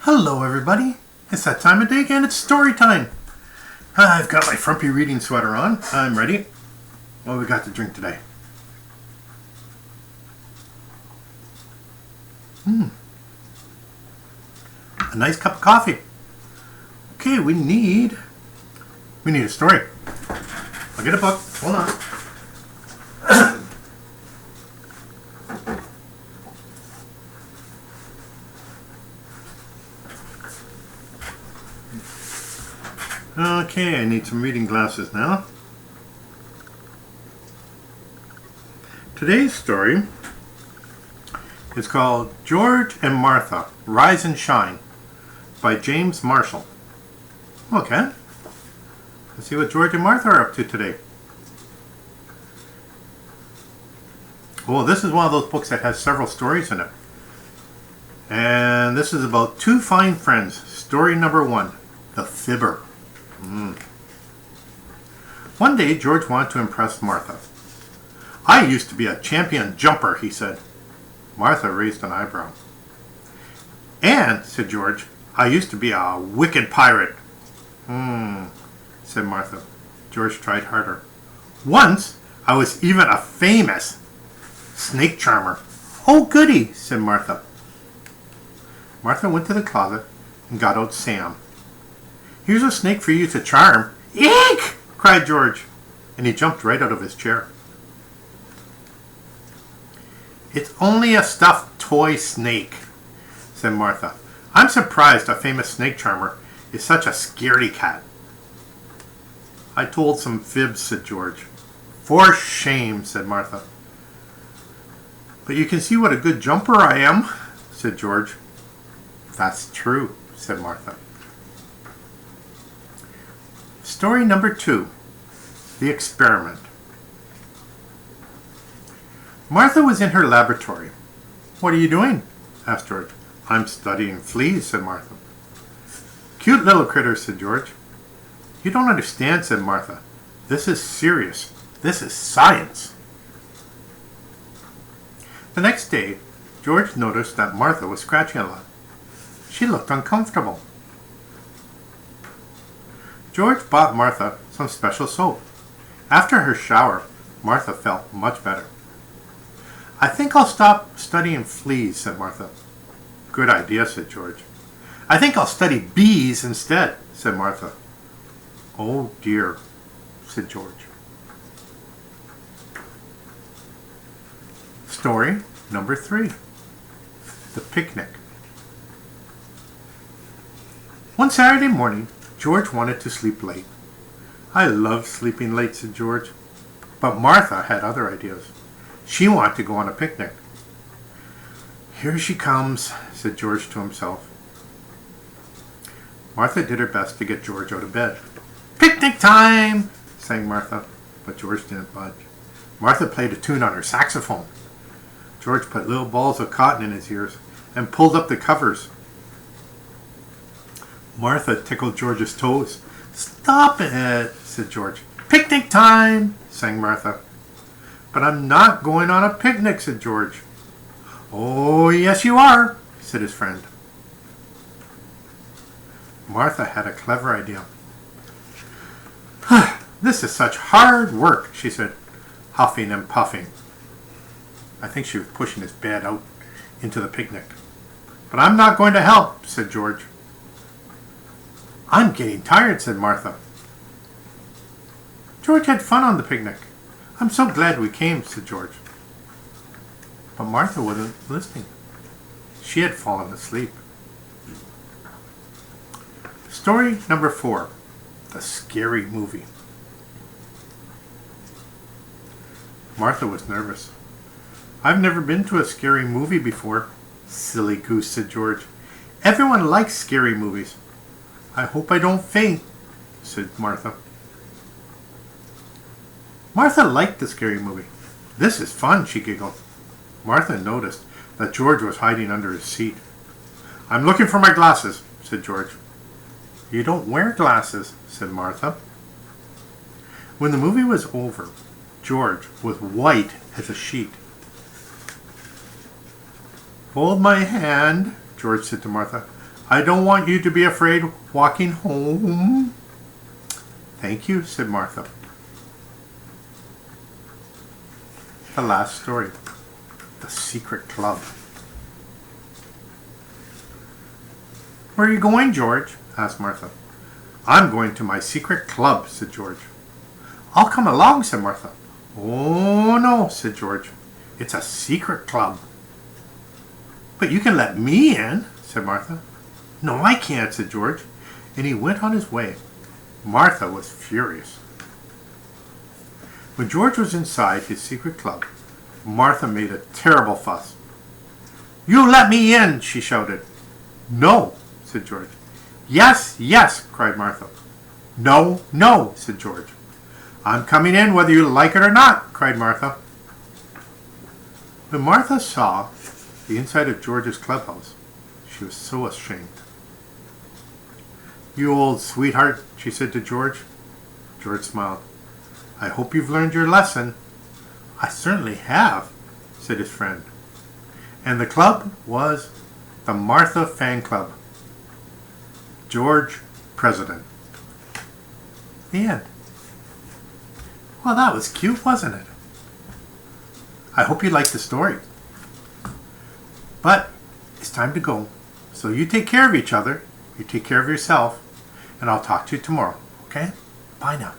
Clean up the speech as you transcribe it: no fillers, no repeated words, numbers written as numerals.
Hello, everybody. It's that time of day again. It's story time. I've got my frumpy reading sweater on. I'm ready. What do we got to drink today? A nice cup of coffee. Okay, we need a story. I'll get a book. Hold on. Okay, I need some reading glasses now. Today's story is called George and Martha, Rise and Shine by James Marshall. Okay, let's see what George and Martha are up to today. Well, this is one of those books that has several stories in it. And this is about two fine friends. Story number 1, The Fibber. One day, George wanted to impress Martha. "I used to be a champion jumper," he said. Martha raised an eyebrow. "And," said George, "I used to be a wicked pirate." Said Martha. George tried harder. "Once, I was even a famous snake charmer." "Oh, goody," said Martha. Martha went to the closet and got out Sam. "Here's a snake for you to charm." "Eek!" cried George, and he jumped right out of his chair. "It's only a stuffed toy snake," said Martha. "I'm surprised a famous snake charmer is such a scaredy cat." "I told some fibs," said George. "For shame," said Martha. "But you can see what a good jumper I am," said George. "That's true," said Martha. Story number 2, The Experiment. Martha was in her laboratory. "What are you doing?" asked George. "I'm studying fleas," said Martha. "Cute little critters," said George. "You don't understand," said Martha. "This is serious. This is science." The next day, George noticed that Martha was scratching a lot. She looked uncomfortable. George bought Martha some special soap. After her shower, Martha felt much better. "I think I'll stop studying fleas," said Martha. "Good idea," said George. "I think I'll study bees instead," said Martha. "Oh dear," said George. Story number 3, The Picnic. One Saturday morning, George wanted to sleep late. "I love sleeping late," said George. But Martha had other ideas. She wanted to go on a picnic. "Here she comes," said George to himself. Martha did her best to get George out of bed. "Picnic time!" sang Martha, but George didn't budge. Martha played a tune on her saxophone. George put little balls of cotton in his ears and pulled up the covers. Martha tickled George's toes. "Stop it," said George. "Picnic time!" sang Martha. "But I'm not going on a picnic," said George. "Oh, yes you are," said his friend. Martha had a clever idea. "This is such hard work," she said, huffing and puffing. I think she was pushing his bed out into the picnic. "But I'm not going to help," said George. "I'm getting tired," said Martha. "George had fun on the picnic. I'm so glad we came," said George. But Martha wasn't listening. She had fallen asleep. Story number 4, The Scary Movie. Martha was nervous. "I've never been to a scary movie before." "Silly goose," said George. "Everyone likes scary movies." "I hope I don't faint," said Martha. Martha liked the scary movie. "This is fun," she giggled. Martha noticed that George was hiding under his seat. "I'm looking for my glasses," said George. "You don't wear glasses," said Martha. When the movie was over, George was white as a sheet. "Hold my hand," George said to Martha. I don't want you to be afraid walking home. Thank you, said Martha. The last story. The Secret Club. Where are you going, George? Asked Martha. I'm going to my secret club, said George. I'll come along, said Martha. Oh, no, said George. It's a secret club. But you can let me in, said Martha. No, I can't, said George. And he went on his way. Martha was furious. When George was inside his secret club, Martha made a terrible fuss. You let me in, she shouted. No, said George. Yes, yes, cried Martha. No, no, said George. I'm coming in whether you like it or not, cried Martha. When Martha saw the inside of George's clubhouse, she was so ashamed. You old sweetheart, she said to George. George smiled. I hope you've learned your lesson. I certainly have, said his friend. And the club was the Martha Fan Club. George, president. The end. Well, that was cute, wasn't it? I hope you liked the story. But it's time to go. So you take care of each other, you take care of yourself, and I'll talk to you tomorrow, okay? Bye now.